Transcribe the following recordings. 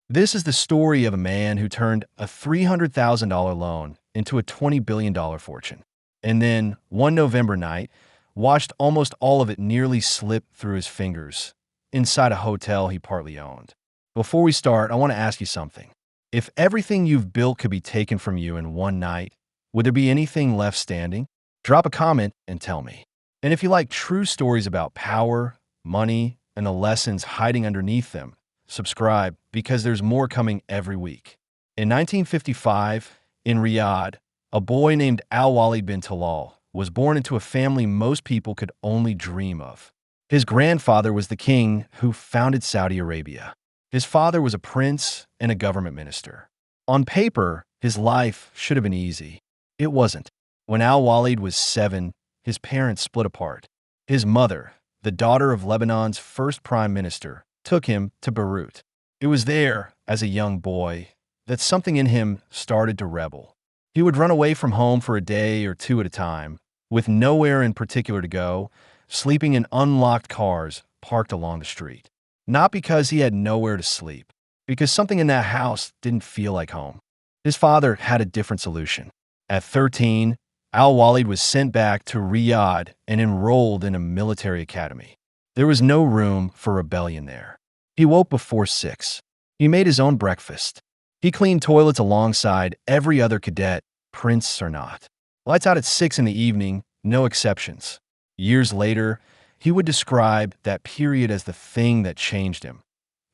This is the story of a man who turned a $300,000 loan into a $20 billion fortune. And then, one November night, watched almost all of it nearly slip through his fingers inside a hotel he partly owned. Before we start, I want to ask you something. If everything you've built could be taken from you in one night, would there be anything left standing? Drop a comment and tell me. And if you like true stories about power, money, and the lessons hiding underneath them, subscribe because there's more coming every week. In 1955, in Riyadh, a boy named Waleed bin Talal was born into a family most people could only dream of. His grandfather was the king who founded Saudi Arabia. His father was a prince and a government minister. On paper, his life should have been easy. It wasn't. When Waleed was 7, his parents split apart. His mother, the daughter of Lebanon's first prime minister, took him to Beirut. It was there, as a young boy, that something in him started to rebel. He would run away from home for a day or two at a time, with nowhere in particular to go, sleeping in unlocked cars parked along the street. Not because he had nowhere to sleep, because something in that house didn't feel like home. His father had a different solution. At 13, Waleed was sent back to Riyadh and enrolled in a military academy. There was no room for rebellion there. He woke before 6. He made his own breakfast. He cleaned toilets alongside every other cadet, prince or not. Lights out at 6 in the evening, no exceptions. Years later, he would describe that period as the thing that changed him.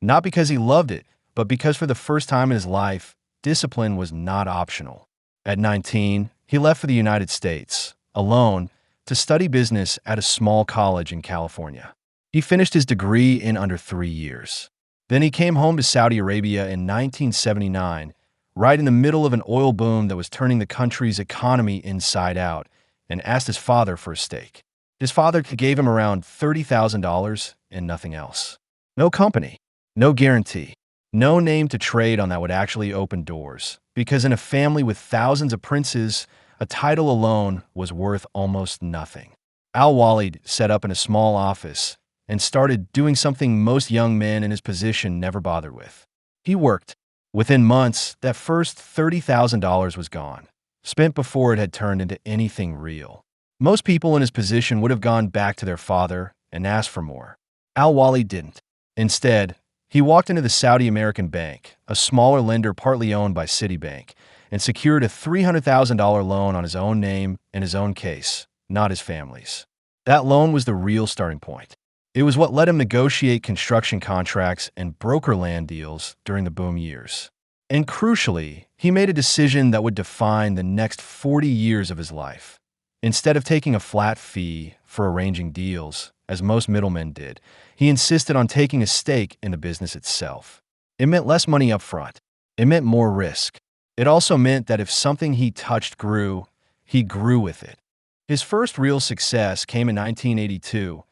Not because he loved it, but because for the first time in his life, discipline was not optional. At 19, he left for the United States, alone, to study business at a small college in California. He finished his degree in under 3 years. Then he came home to Saudi Arabia in 1979, right in the middle of an oil boom that was turning the country's economy inside out, and asked his father for a stake. His father gave him around $30,000 and nothing else. No company, no guarantee, no name to trade on that would actually open doors, because in a family with thousands of princes, a title alone was worth almost nothing. Waleed set up in a small office and started doing something most young men in his position never bothered with. He worked. Within months, that first $30,000 was gone, spent before it had turned into anything real. Most people in his position would have gone back to their father and asked for more. Waleed didn't. Instead, he walked into the Saudi American Bank, a smaller lender partly owned by Citibank, and secured a $300,000 loan on his own name and his own case, not his family's. That loan was the real starting point. It was what let him negotiate construction contracts and broker land deals during the boom years. And crucially, he made a decision that would define the next 40 years of his life. Instead of taking a flat fee for arranging deals, as most middlemen did, he insisted on taking a stake in the business itself. It meant less money up front. It meant more risk. It also meant that if something he touched grew, he grew with it. His first real success came in 1982,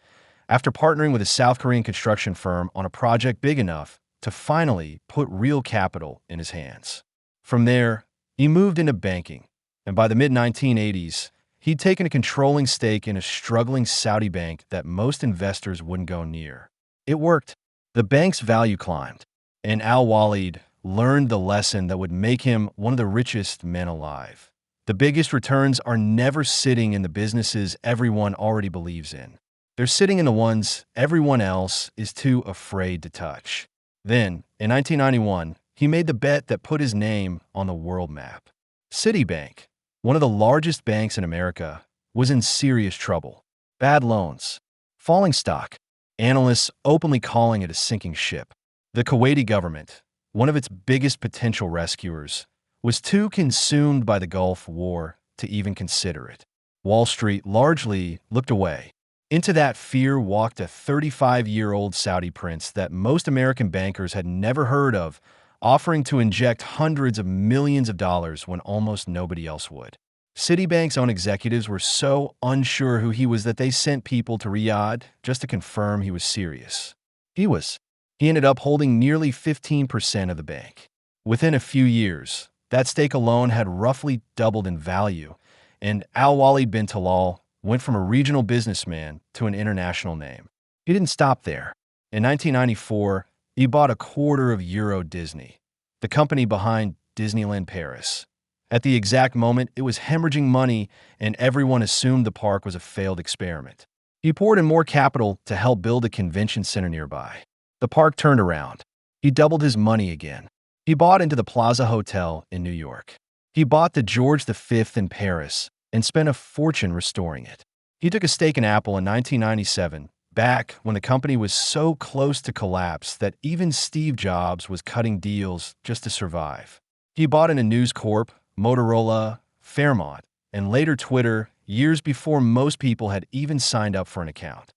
after partnering with a South Korean construction firm on a project big enough to finally put real capital in his hands. From there, he moved into banking, and by the mid-1980s, he'd taken a controlling stake in a struggling Saudi bank that most investors wouldn't go near. It worked. The bank's value climbed, and Waleed learned the lesson that would make him one of the richest men alive. The biggest returns are never sitting in the businesses everyone already believes in. They're sitting in the ones everyone else is too afraid to touch. Then, in 1991, he made the bet that put his name on the world map. Citibank, one of the largest banks in America, was in serious trouble. Bad loans, falling stock, analysts openly calling it a sinking ship. The Kuwaiti government, one of its biggest potential rescuers, was too consumed by the Gulf War to even consider it. Wall Street largely looked away. Into that fear walked a 35-year-old Saudi prince that most American bankers had never heard of, offering to inject hundreds of millions of dollars when almost nobody else would. Citibank's own executives were so unsure who he was that they sent people to Riyadh just to confirm he was serious. He ended up holding nearly 15% of the bank. Within a few years, that stake alone had roughly doubled in value, and Waleed bin Talal went from a regional businessman to an international name. He didn't stop there. In 1994, He bought €250 Disney, the company behind Disneyland Paris. At the exact moment, it was hemorrhaging money, and everyone assumed the park was a failed experiment. He poured in more capital to help build a convention center nearby. The park turned around. He doubled his money again. He bought into the Plaza Hotel in New York. He bought the George V in Paris and spent a fortune restoring it. He took a stake in Apple in 1997, back when the company was so close to collapse that even Steve Jobs was cutting deals just to survive. He bought into News Corp, Motorola, Fairmont, and later Twitter years before most people had even signed up for an account.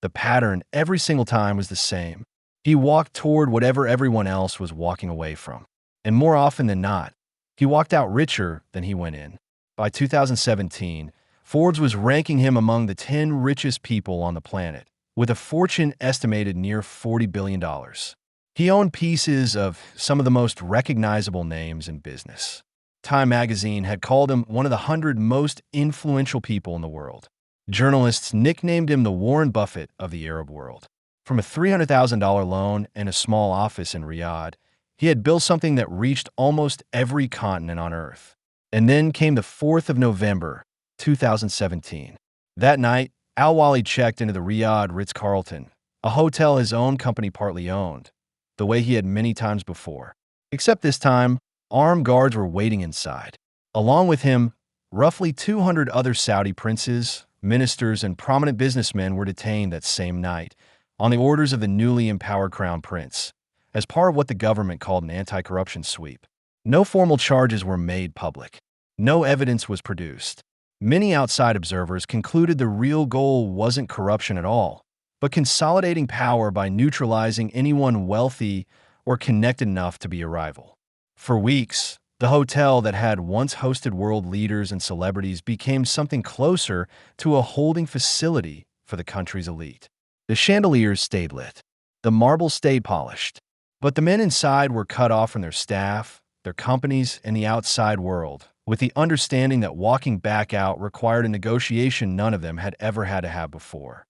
The pattern every single time was the same. He walked toward whatever everyone else was walking away from. And more often than not, he walked out richer than he went in. By 2017, Forbes was ranking him among the 10 richest people on the planet, with a fortune estimated near $40 billion. He owned pieces of some of the most recognizable names in business. Time magazine had called him one of the 100 most influential people in the world. Journalists nicknamed him the Warren Buffett of the Arab world. From a $300,000 loan and a small office in Riyadh, he had built something that reached almost every continent on Earth. And then came the 4th of November, 2017. That night, Waleed checked into the Riyadh Ritz-Carlton, a hotel his own company partly owned, the way he had many times before. Except this time, armed guards were waiting inside. Along with him, roughly 200 other Saudi princes, ministers, and prominent businessmen were detained that same night, on the orders of the newly empowered crown prince, as part of what the government called an anti-corruption sweep. No formal charges were made public. No evidence was produced. Many outside observers concluded the real goal wasn't corruption at all, but consolidating power by neutralizing anyone wealthy or connected enough to be a rival. For weeks, the hotel that had once hosted world leaders and celebrities became something closer to a holding facility for the country's elite. The chandeliers stayed lit. The marble stayed polished. But the men inside were cut off from their staff, their companies, and the outside world, with the understanding that walking back out required a negotiation none of them had ever had to have before.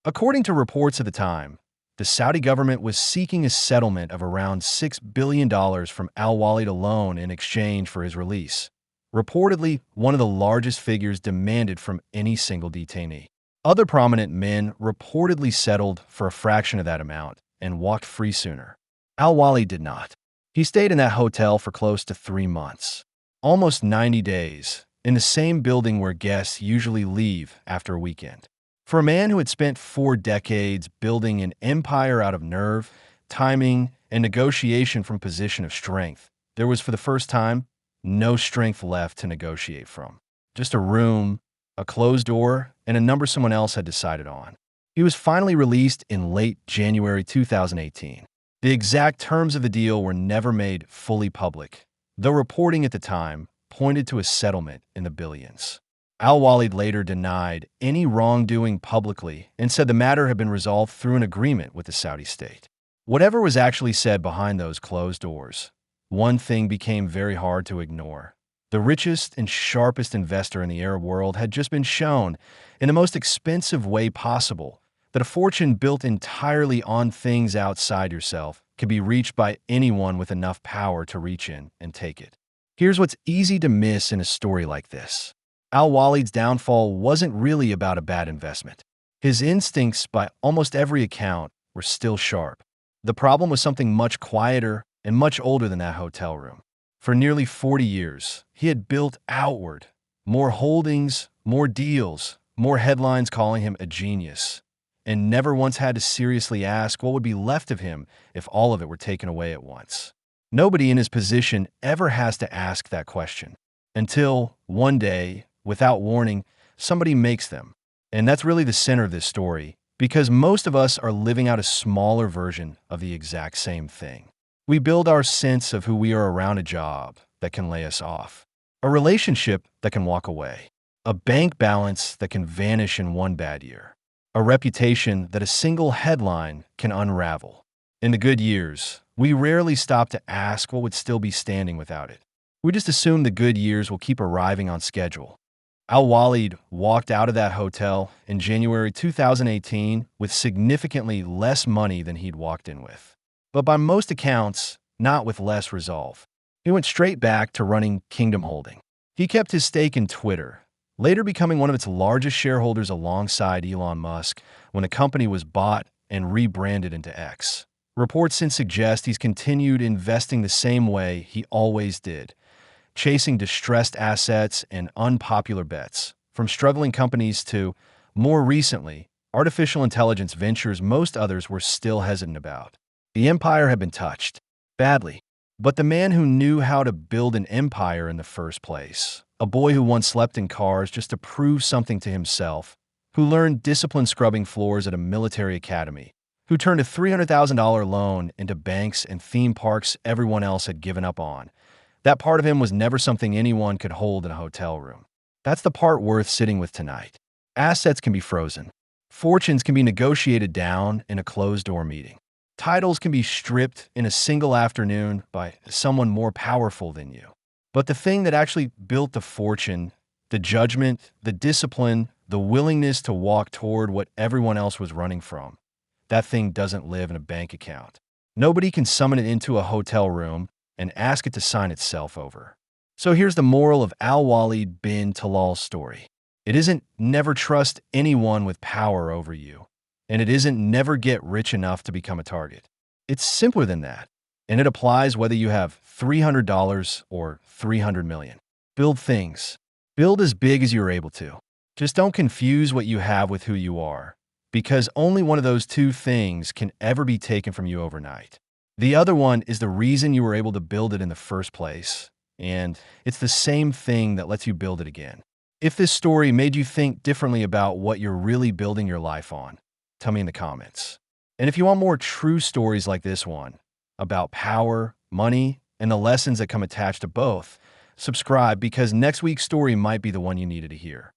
According to reports at the time, the Saudi government was seeking a settlement of around $6 billion from Waleed alone in exchange for his release, reportedly one of the largest figures demanded from any single detainee. Other prominent men reportedly settled for a fraction of that amount and walked free sooner. Waleed did not. He stayed in that hotel for close to 3 months, almost 90 days, in the same building where guests usually leave after a weekend. For a man who had spent 4 decades building an empire out of nerve, timing, and negotiation from a position of strength, there was, for the first time, no strength left to negotiate from. Just a room, a closed door, and a number someone else had decided on. He was finally released in late January 2018. The exact terms of the deal were never made fully public, though reporting at the time pointed to a settlement in the billions. Waleed later denied any wrongdoing publicly and said the matter had been resolved through an agreement with the Saudi state. Whatever was actually said behind those closed doors, one thing became very hard to ignore. The richest and sharpest investor in the Arab world had just been shown, in the most expensive way possible, that a fortune built entirely on things outside yourself could be reached by anyone with enough power to reach in and take it. Here's what's easy to miss in a story like this. Waleed's downfall wasn't really about a bad investment. His instincts, by almost every account, were still sharp. The problem was something much quieter and much older than that hotel room. For nearly 40 years, he had built outward. More holdings, more deals, more headlines calling him a genius, and never once had to seriously ask what would be left of him if all of it were taken away at once. Nobody in his position ever has to ask that question, until one day, without warning, somebody makes them. And that's really the center of this story, because most of us are living out a smaller version of the exact same thing. We build our sense of who we are around a job that can lay us off, a relationship that can walk away, a bank balance that can vanish in one bad year, a reputation that a single headline can unravel. In the good years, we rarely stop to ask what would still be standing without it. We just assume the good years will keep arriving on schedule. Waleed walked out of that hotel in January 2018 with significantly less money than he'd walked in with. but by most accounts, not with less resolve. He went straight back to running Kingdom Holding. He kept his stake in Twitter, later becoming one of its largest shareholders alongside Elon Musk when the company was bought and rebranded into X. Reports since suggest he's continued investing the same way he always did, chasing distressed assets and unpopular bets, from struggling companies to, more recently, artificial intelligence ventures most others were still hesitant about. The empire had been touched, badly, but the man who knew how to build an empire in the first place, a boy who once slept in cars just to prove something to himself, who learned discipline scrubbing floors at a military academy, who turned a $300,000 loan into banks and theme parks everyone else had given up on. That part of him was never something anyone could hold in a hotel room. That's the part worth sitting with tonight. Assets can be frozen. Fortunes can be negotiated down in a closed-door meeting. Titles can be stripped in a single afternoon by someone more powerful than you. But the thing that actually built the fortune, the judgment, the discipline, the willingness to walk toward what everyone else was running from, that thing doesn't live in a bank account. Nobody can summon it into a hotel room and ask it to sign itself over. So here's the moral of Al-Waleed bin Talal's story. It isn't never trust anyone with power over you, and it isn't never get rich enough to become a target. It's simpler than that, and it applies whether you have $300 or $300 million. Build things. Build as big as you're able to. Just don't confuse what you have with who you are, because only one of those two things can ever be taken from you overnight. The other one is the reason you were able to build it in the first place, and it's the same thing that lets you build it again. If this story made you think differently about what you're really building your life on, tell me in the comments. And if you want more true stories like this one, about power, money, and the lessons that come attached to both, subscribe because next week's story might be the one you needed to hear.